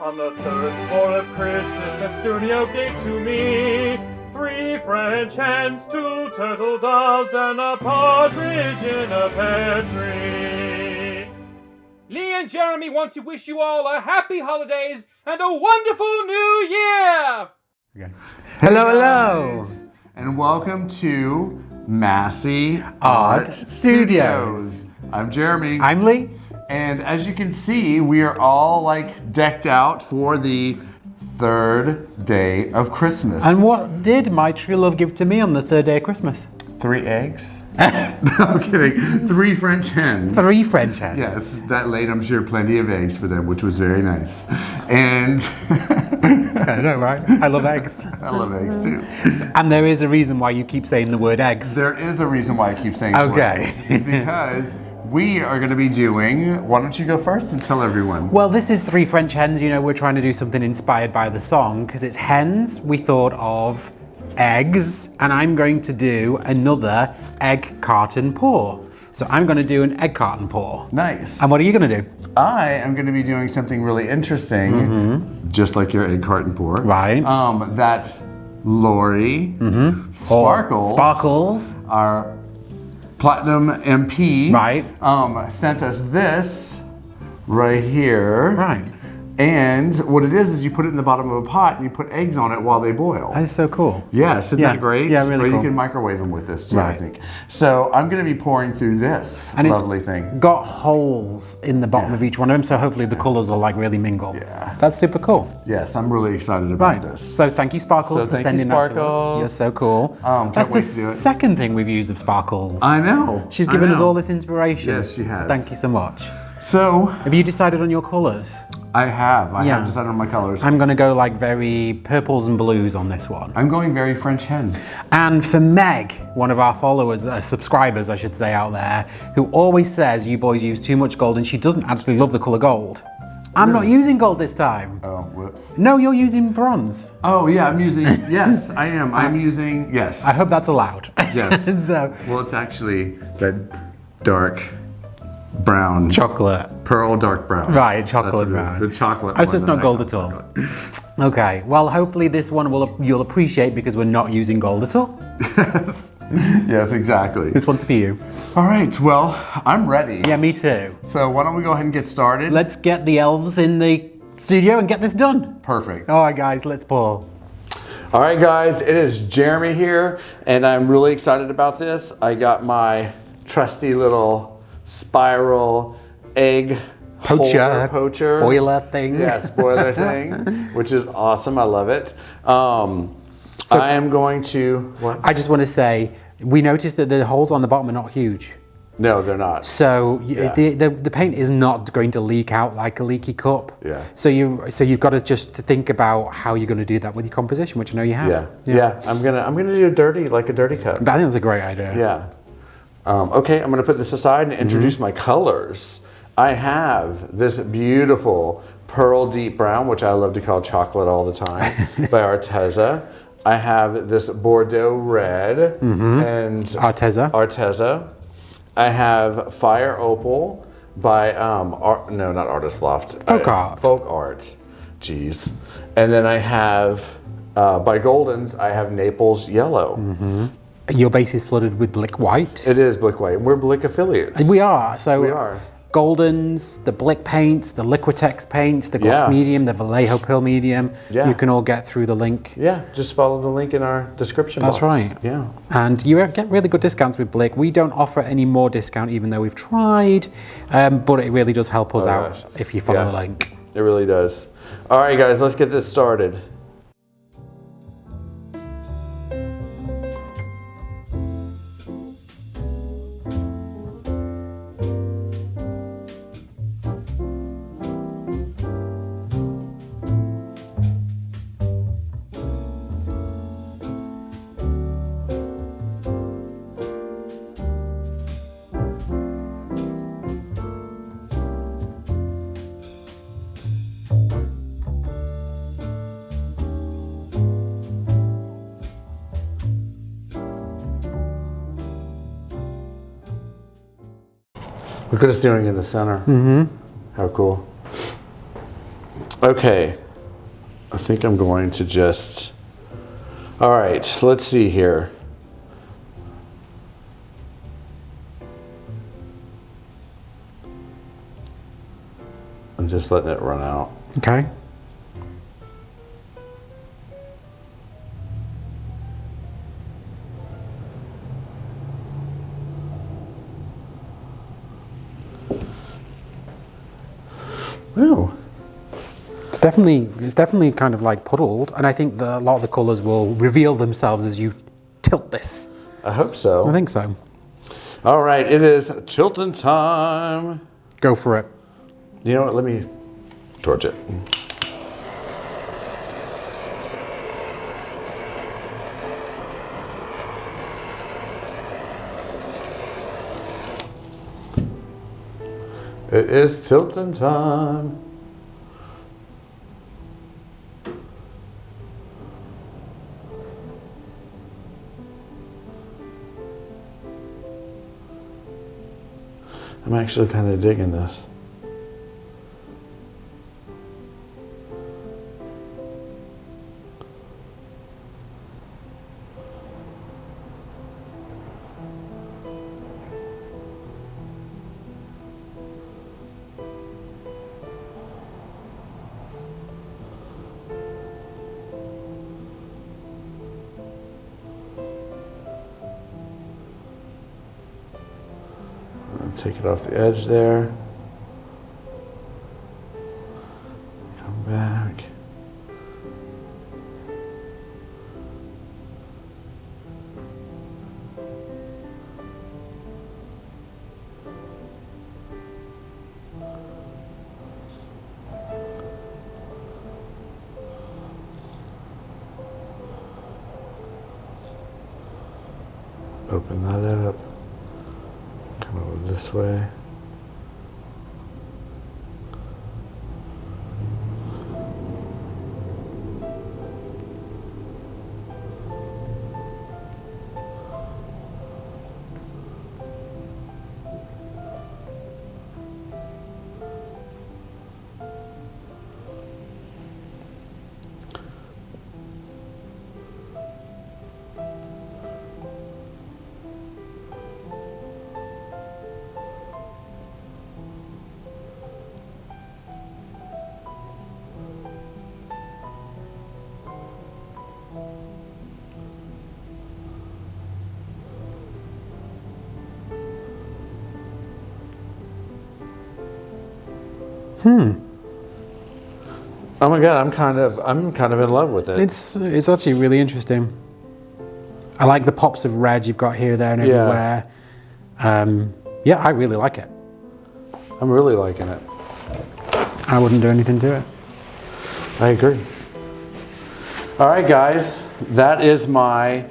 On the third floor of Christmas, the studio gave to me 3 French hens, 2 turtle doves, and a partridge in a pear tree. Lee and Jeremy want to wish you all a happy holidays and a wonderful new year! Okay. Hello, hello! And welcome to Masse Art Studios. I'm Jeremy. I'm Lee. And as you can see, we are all like decked out for the 3rd day of Christmas. And what did my true love give to me on the 3rd day of Christmas? 3 eggs? No, I'm kidding. 3 French hens. 3 French hens. Yes, that laid, I'm sure, plenty of eggs for them, which was very nice. And I know, right? I love eggs. I love eggs too. And there is a reason why you keep saying the word eggs. There is a reason why I keep saying the word eggs. It's because we are going to be doing, why don't you go first and tell everyone? Well, this is 3 French hens. You know, we're trying to do something inspired by the song because it's hens. We thought of eggs, and I'm going to do another egg carton pour. So I'm going to do an egg carton pour. Nice. And what are you going to do? I am going to be doing something really interesting, just like your egg carton pour. Right. That Lori Sparkles, our Platinum MP, sent us this right here. Right. And what it is you put it in the bottom of a pot and you put eggs on it while they boil. That is so cool. Yes, isn't that great? Yeah, really cool. Or you can microwave them with this too, I think. So I'm going to be pouring through this lovely thing. It's got holes in the bottom of each one of them, so hopefully the colours will like really mingle. Yeah. That's super cool. Yes, I'm really excited about this. So thank you, Sparkles, for sending that to us. You're so cool. That's the second thing we've used of Sparkles. I know. She's given us all this inspiration. Yes, she has. So thank you so much. So, have you decided on your colours? I have decided on my colors. I'm going to go like very purples and blues on this one. I'm going very French hen. And for Meg, one of our followers, subscribers I should say out there, who always says you boys use too much gold and she doesn't actually love the colour gold. I'm not using gold this time. Oh, whoops. No, you're using bronze. Oh yeah, I'm using, yes, I am. I'm using, yes. I hope that's allowed. Yes. So, well, it's actually that dark brown. Chocolate. Pearl dark brown. Right, chocolate brown. The chocolate one. So it's not gold at all. Okay, well hopefully this one you'll appreciate because we're not using gold at all. Yes, exactly. This one's for you. All right, well, I'm ready. Yeah, me too. So why don't we go ahead and get started? Let's get the elves in the studio and get this done. Perfect. All right, guys, let's pour. All right, guys, it is Jeremy here, and I'm really excited about this. I got my trusty little spiral egg poacher boiler thing. Yes, boiler thing, which is awesome. I love it. So I am going to. What? I just want to say we noticed that the holes on the bottom are not huge. No, they're not. So the paint is not going to leak out like a leaky cup. Yeah. So you've got to just think about how you're going to do that with your composition, which I know you have. Yeah. I'm gonna do a dirty cup. But I think that's a great idea. Yeah. Okay, I'm going to put this aside and introduce my colors. I have this beautiful pearl deep brown, which I love to call chocolate all the time, by Arteza. I have this Bordeaux red and Arteza. I have Fire Opal by not Artist Loft. Folk Art. Jeez. And then I have by Goldens. I have Naples Yellow. Your base is flooded with Blick White. It is Blick White. We're Blick affiliates. We are. So we are. Goldens, the Blick paints, the Liquitex paints, the gloss medium, the Vallejo Pearl medium. Yeah. You can all get through the link. Yeah, just follow the link in our description box. That's right. Yeah. And you get really good discounts with Blick. We don't offer any more discount even though we've tried, but it really does help us out if you follow the link. It really does. All right, guys, let's get this started. Look what it's doing in the center. How cool. Okay. I think I'm going to just... All right, let's see here. I'm just letting it run out. Okay. Ooh. It's definitely kind of like puddled, and I think that a lot of the colours will reveal themselves as you tilt this. I hope so. I think so. All right, it is tilting time. Go for it. You know what? Let me torch it. It is tilting time. I'm actually kind of digging this. Take it off the edge there. Come back. Open that up. Come over this way. Oh my God, I'm kind of in love with it. It's actually really interesting. I like the pops of red you've got here, there, and everywhere. Yeah, I really like it. I'm really liking it. I wouldn't do anything to it. I agree. All right, guys, that is my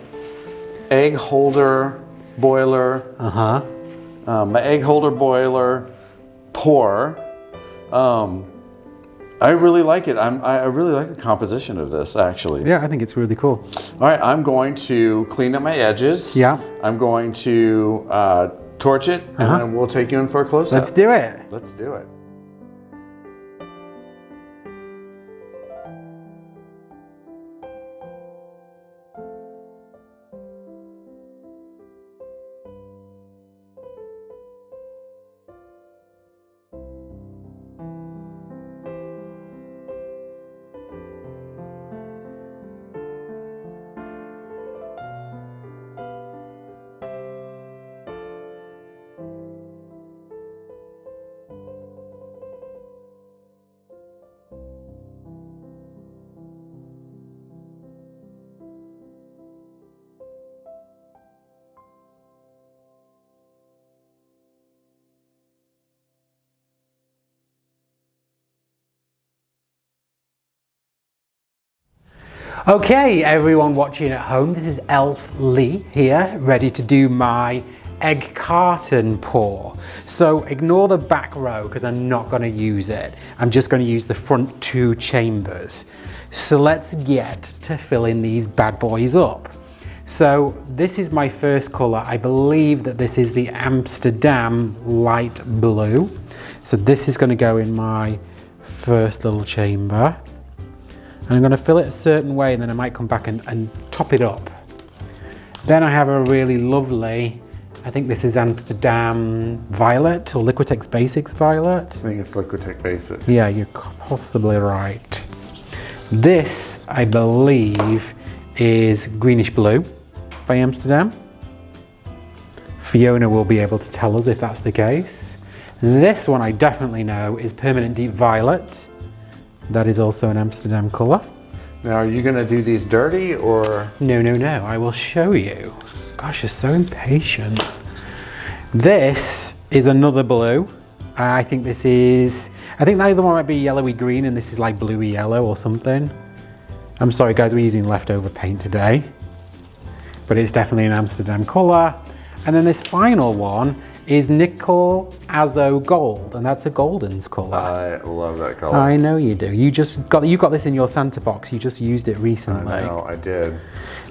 egg holder boiler. My egg holder boiler pour. I really like it. I really like the composition of this, actually. Yeah, I think it's really cool. All right, I'm going to clean up my edges. Yeah. I'm going to torch it, and then we'll take you in for a close-up. Let's do it. Let's do it. Okay, everyone watching at home, this is Elf Lee here, ready to do my egg carton pour. So ignore the back row because I'm not going to use it. I'm just going to use the front two chambers. So let's get to filling these bad boys up. So this is my first colour. I believe that this is the Amsterdam light blue. So this is going to go in my first little chamber. And I'm going to fill it a certain way, and then I might come back and top it up. Then I have a really lovely, I think this is Amsterdam Violet or Liquitex Basics Violet. I think it's Liquitex Basics. Yeah, you're possibly right. This, I believe, is Greenish Blue by Amsterdam. Fiona will be able to tell us if that's the case. This one I definitely know is Permanent Deep Violet. That is also an Amsterdam colour. Now, are you going to do these dirty or? No, I will show you. Gosh, you're so impatient. This is another blue. I think the other one might be yellowy green and this is like bluey yellow or something. I'm sorry guys, we're using leftover paint today. But it's definitely an Amsterdam colour. And then this final one is Nickel Azo Gold, and that's a Golden's colour. I love that colour. I know you do. You got this in your Santa box. You just used it recently. I know, I did.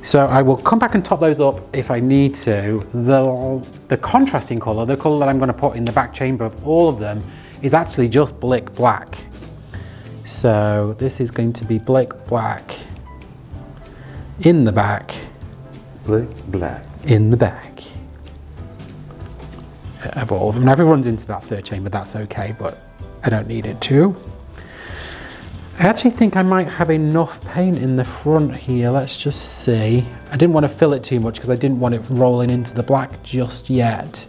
So I will come back and top those up if I need to. The contrasting colour, the colour that I'm going to put in the back chamber of all of them, is actually just Blick Black. So this is going to be Blick Black in the back. Blick Black. In the back. Of all of them. Now if it runs into that third chamber, that's okay, but I don't need it to. I actually think I might have enough paint in the front here. Let's just see. I didn't want to fill it too much because I didn't want it rolling into the black just yet.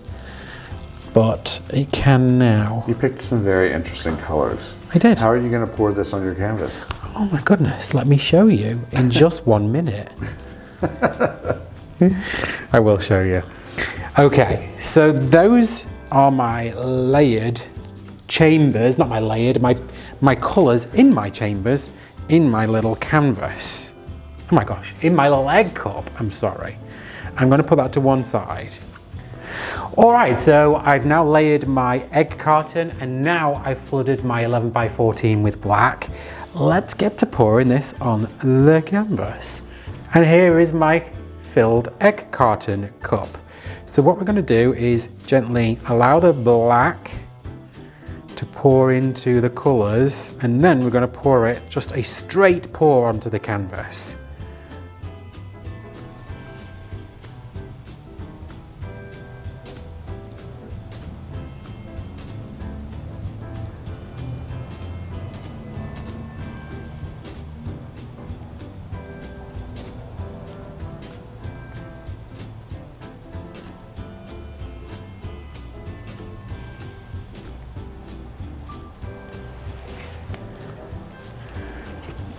But it can now. You picked some very interesting colors. I did. How are you going to pour this on your canvas? Oh my goodness, let me show you in just 1 minute. I will show you. Okay, so those are my layered chambers, not my layered, my colours in my chambers, in my little canvas. Oh my gosh, in my little egg cup, I'm sorry. I'm going to put that to one side. Alright, so I've now layered my egg carton and now I've flooded my 11 by 14 with black. Let's get to pouring this on the canvas. And here is my filled egg carton cup. So what we're going to do is gently allow the black to pour into the colours, and then we're going to pour it, just a straight pour onto the canvas.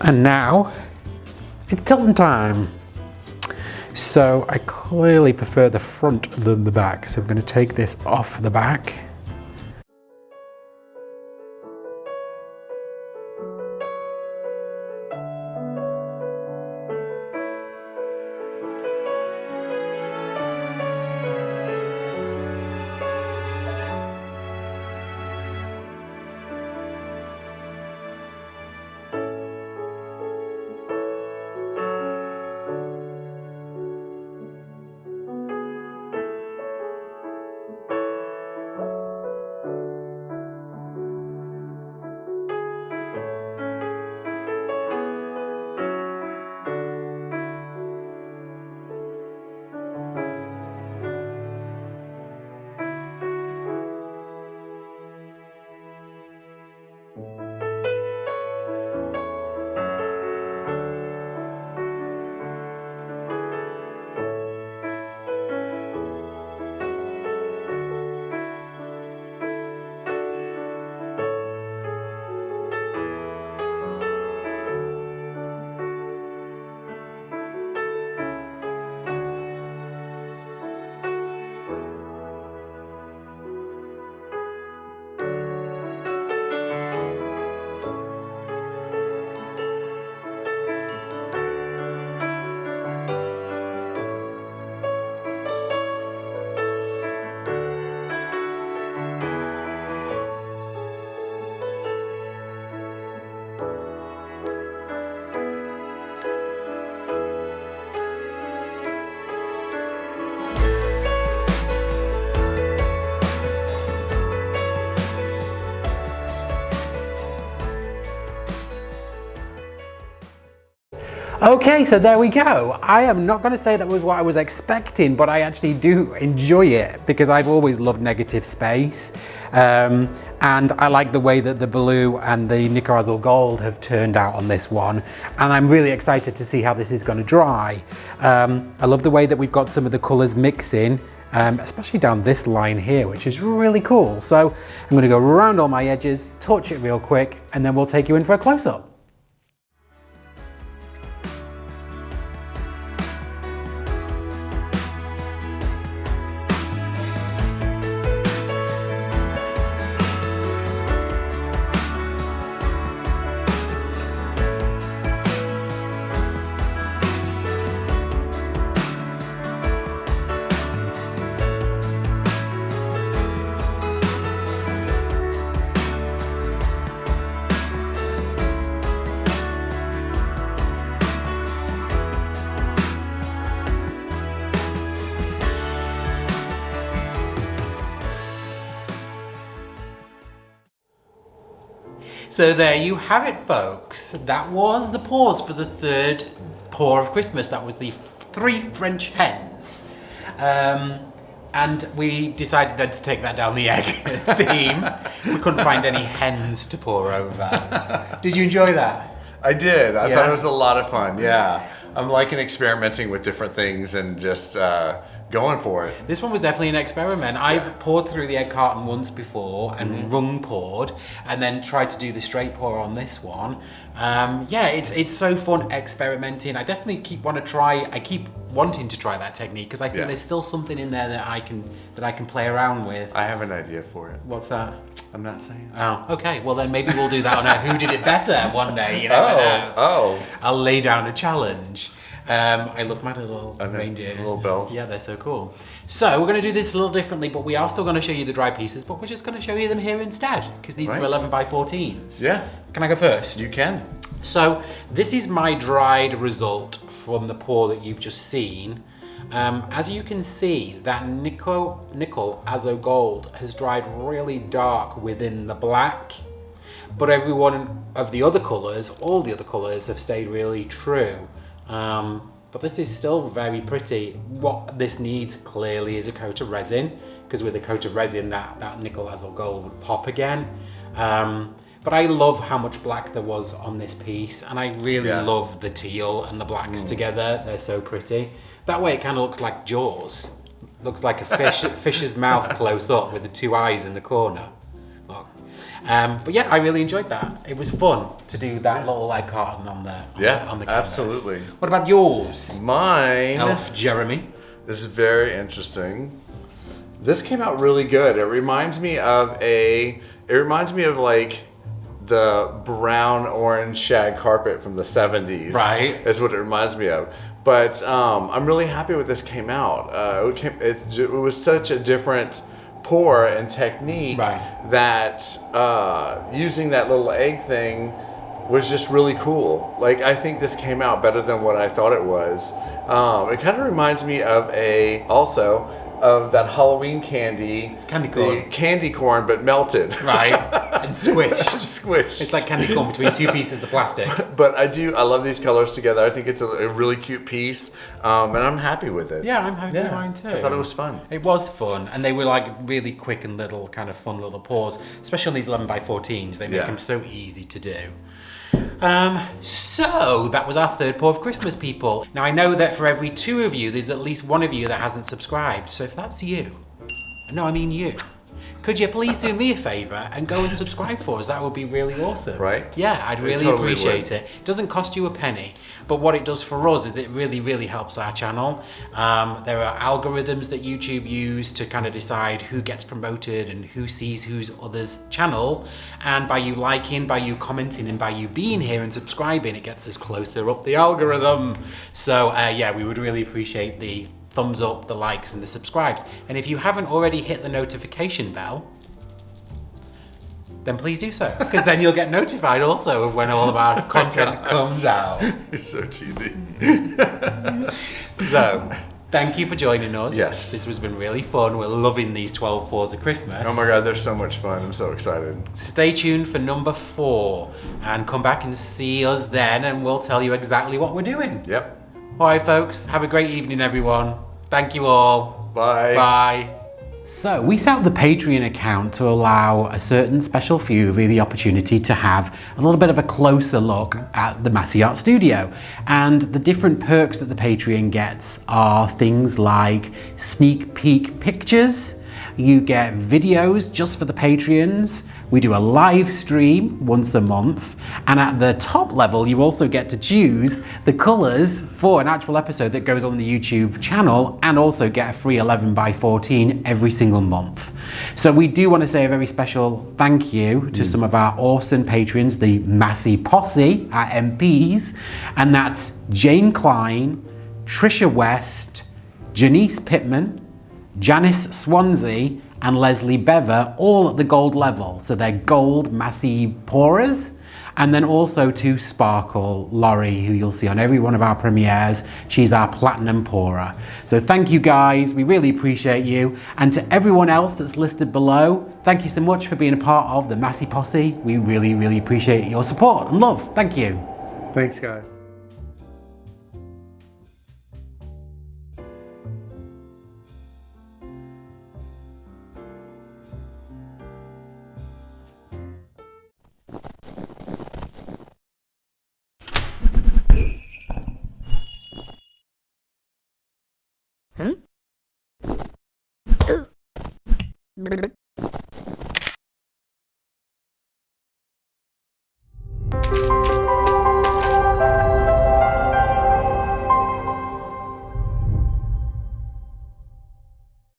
And now it's tilting time. So I clearly prefer the front than the back. So I'm going to take this off the back. Okay, so there we go. I am not going to say that was what I was expecting, but I actually do enjoy it because I've always loved negative space. And I like the way that the blue and the Nickel Azul Gold have turned out on this one. And I'm really excited to see how this is going to dry. I love the way that we've got some of the colours mixing, especially down this line here, which is really cool. So I'm going to go around all my edges, touch it real quick, and then we'll take you in for a close-up. So there you have it, folks. That was the pause for the third pour of Christmas. That was the 3 French hens. And we decided then to take that down the egg theme. We couldn't find any hens to pour over. Did you enjoy that? I did. I Yeah? thought it was a lot of fun. Yeah. I'm liking experimenting with different things and just going for it. This one was definitely an experiment. I've poured through the egg carton once before and rung poured, and then tried to do the straight pour on this one. Yeah, it's so fun experimenting. I definitely keep wanting to try that technique because I think there's still something in there that I can play around with. I have an idea for it. What's that? I'm not saying. Oh, okay. Well, then maybe we'll do that on a Who Did It Better one day. You never know. Oh. I'll lay down a challenge. I love my little reindeer. Little bells. Yeah, they're so cool. So we're going to do this a little differently, but we are still going to show you the dry pieces, but we're just going to show you them here instead, because these are 11 by 14s. Yeah. Can I go first? You can. So this is my dried result from the pour that you've just seen. As you can see, that Nickel Azul Gold has dried really dark within the black, but every one of the other colours, all the other colours have stayed really true. But this is still very pretty. What this needs clearly is a coat of resin, because with a coat of resin that Nickel Azul Gold would pop again. But I love how much black there was on this piece, and I really love the teal and the blacks together. They're so pretty. That way it kind of looks like Jaws. Looks like a fish's mouth close up with the 2 eyes in the corner. Look. But yeah, I really enjoyed that. It was fun to do that little egg carton on the canvas. Absolutely. What about yours? Mine. Elf Jeremy. This is very interesting. This came out really good. It reminds me of like the brown orange shag carpet from the 70s. Right. That's what it reminds me of. But I'm really happy with this came out. It was such a different pour and technique that using that little egg thing was just really cool. Like, I think this came out better than what I thought it was. It kind of reminds me of that Halloween candy corn. Candy corn, but melted. Right, and squished. Squished. It's like candy corn between 2 pieces of plastic. But I love these colors together. I think it's a really cute piece, and I'm happy with it. Yeah, I'm happy with mine too. I thought it was fun. It was fun, and they were like really quick and little, kind of fun little pours, especially on these 11 by 14s. They make them so easy to do. So that was our third pour of Christmas, people. Now I know that for every 2 of you, there's at least 1 of you that hasn't subscribed. So if that's you, no, I mean you, could you please do me a favor and go and subscribe for us? That would be really awesome. Right? Yeah, I'd really totally appreciate it. It doesn't cost you a penny, but what it does for us is it really, really helps our channel. There are algorithms that YouTube use to kind of decide who gets promoted and who sees whose other's channel. And by you liking, by you commenting, and by you being here and subscribing, it gets us closer up the algorithm. So yeah, we would really appreciate the thumbs up, the likes, and the subscribes. And if you haven't already hit the notification bell, then please do so, because then you'll get notified also of when all of our content comes out. You're so cheesy. So, Thank you for joining us. Yes. This has been really fun. We're loving these 12 pours of Christmas. Oh my God, they're so much fun. I'm so excited. Stay tuned for number 4 and come back and see us then and we'll tell you exactly what we're doing. Yep. All right, folks. Have a great evening, everyone. Thank you all. Bye. Bye. So we set up the Patreon account to allow a certain special few of you the opportunity to have a little bit of a closer look at the Masse Art Studio. And the different perks that the Patreon gets are things like sneak peek pictures. You get videos just for the Patreons. We do a live stream once a month. And at the top level, you also get to choose the colors for an actual episode that goes on the YouTube channel and also get a free 11x14 every single month. So we do want to say a very special thank you to some of our awesome patrons, the Masse Posse, our MPs, and that's Jane Klein, Trisha West, Janice Pittman, Janice Swansea and Leslie Bever, all at the gold level. So they're gold Masse pourers. And then also to Sparkle Laurie, who you'll see on every one of our premieres. She's our platinum pourer. So thank you guys, we really appreciate you. And to everyone else that's listed below, thank you so much for being a part of the Masse Posse. We really, really appreciate your support and love. Thank you. Thanks, guys. Huh?